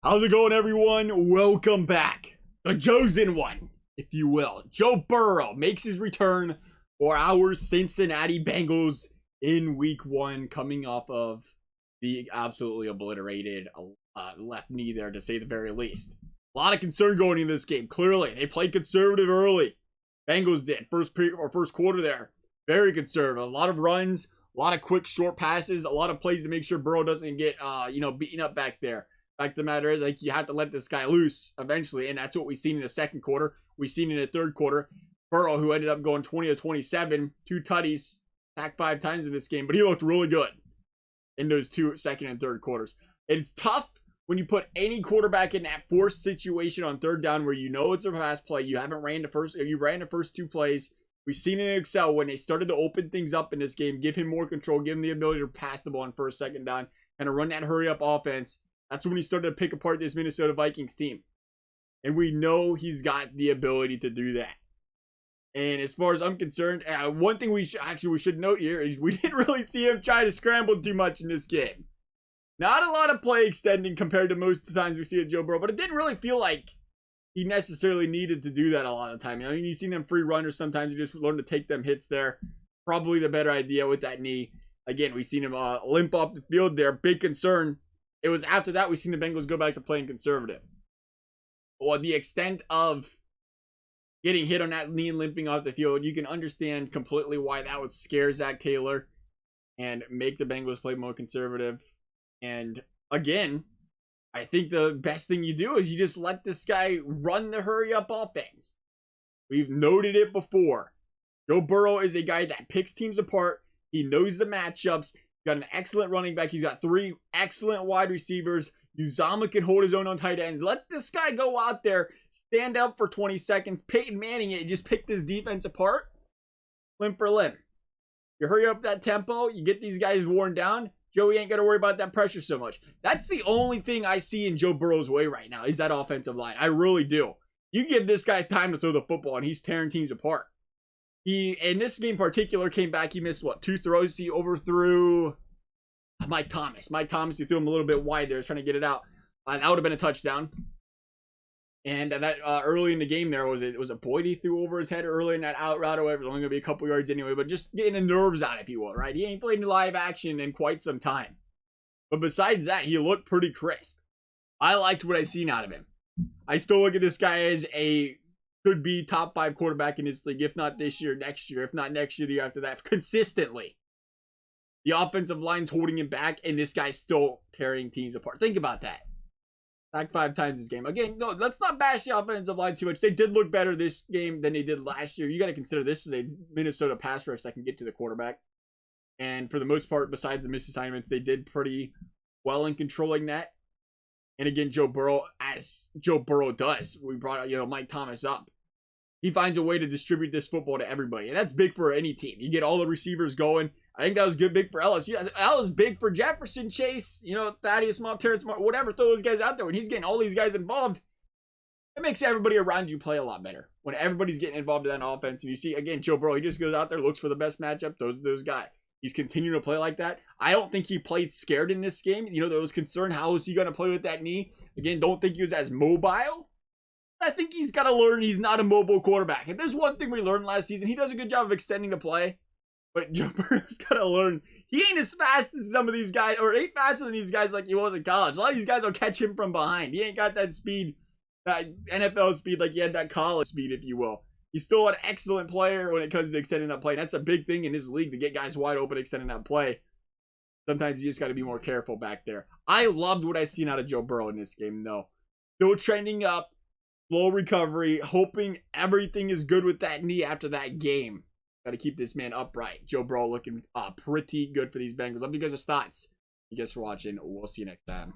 How's it going, everyone? Welcome back. The chosen one, if you will. Joe Burrow makes his return for our Cincinnati Bengals in week 1, coming off of the absolutely obliterated left knee there, to say the very least. A lot of concern going into this game. Clearly, they played conservative early. Bengals did. First quarter there. Very conservative. A lot of runs, a lot of quick short passes, a lot of plays to make sure Burrow doesn't get beaten up back there. Fact of the matter is, like, you have to let this guy loose eventually, and that's what we've seen in the second quarter. We've seen in the third quarter. Burrow, who ended up going 20 of 27, 2 tutties, sacked 5 times in this game, but he looked really good in those second and third quarters. It's tough when you put any quarterback in that forced situation on third down where you know it's a pass play. You ran the first 2 plays. We've seen it excel when they started to open things up in this game, give him more control, give him the ability to pass the ball on first, second down, and to run that hurry-up offense. That's when he started to pick apart this Minnesota Vikings team. And we know he's got the ability to do that. And as far as I'm concerned, one thing we should note here is we didn't really see him try to scramble too much in this game. Not a lot of play extending compared to most of the times we see at Joe Burrow, but it didn't really feel like he necessarily needed to do that a lot of the time. I mean, you've seen them free runners. Sometimes you just learn to take them hits there. Probably the better idea with that knee. Again, we've seen him limp off the field there. Big concern. It was after that we've seen the Bengals go back to playing conservative. Or the extent of getting hit on that knee and limping off the field, you can understand completely why that would scare Zach Taylor and make the Bengals play more conservative. And again, I think the best thing you do is you just let this guy run the hurry-up offense. We've noted it before. Joe Burrow is a guy that picks teams apart. He knows the matchups. Got an excellent running back. He's got 3 excellent wide receivers. Uzama can hold his own on tight end. Let this guy go out there, stand up for 20 seconds. Peyton Manning it, just pick this defense apart, limb for limb. You hurry up that tempo, you get these guys worn down. Joey ain't got to worry about that pressure so much. That's the only thing I see in Joe Burrow's way right now, is that offensive line. I really do. You give this guy time to throw the football, and he's tearing teams apart. He, in this game in particular, came back. He missed, 2 throws? He overthrew Mike Thomas. He threw him a little bit wide there, trying to get it out. That would have been a touchdown. And that early in the game there, was a Boyd he threw over his head early in that out route. However, it was only going to be a couple yards anyway. But just getting the nerves out, if you will, right? He ain't played in live action in quite some time. But besides that, he looked pretty crisp. I liked what I seen out of him. I still look at this guy as could be top 5 quarterback in this league, if not this year, next year, if not next year, the year after that, consistently. The offensive line's holding him back, and this guy's still tearing teams apart. Think about that. Sacked 5 times this game. Again, no, let's not bash the offensive line too much. They did look better this game than they did last year. You got to consider this is a Minnesota pass rush that can get to the quarterback. And for the most part, besides the missed assignments, they did pretty well in controlling that. And again, Joe Burrow, as Joe Burrow does, we brought Mike Thomas up. He finds a way to distribute this football to everybody. And that's big for any team. You get all the receivers going. I think that was good, big for LSU. That was big for Jefferson, Chase, Thaddeus Moss, Terrence Martin, whatever. Throw those guys out there. When he's getting all these guys involved, it makes everybody around you play a lot better. When everybody's getting involved in that offense, and you see, again, Joe Burrow, he just goes out there, looks for the best matchup. Those guys. He's continuing to play like that. I don't think he played scared in this game. There was concern. How is he going to play with that knee? Again, don't think he was as mobile. I think he's got to learn he's not a mobile quarterback. If there's one thing we learned last season, he does a good job of extending the play. But Joe Burrow's got to learn. He ain't as fast as some of these guys, or ain't faster than these guys like he was in college. A lot of these guys will catch him from behind. He ain't got that speed, that NFL speed like he had that college speed, if you will. He's still an excellent player when it comes to extending that play. That's a big thing in this league, to get guys wide open extending that play. Sometimes you just got to be more careful back there. I loved what I seen out of Joe Burrow in this game, though. Still trending up, slow recovery, hoping everything is good with that knee after that game. Got to keep this man upright. Joe Burrow looking pretty good for these Bengals. Love you guys' thoughts. Thank you guys for watching. We'll see you next time.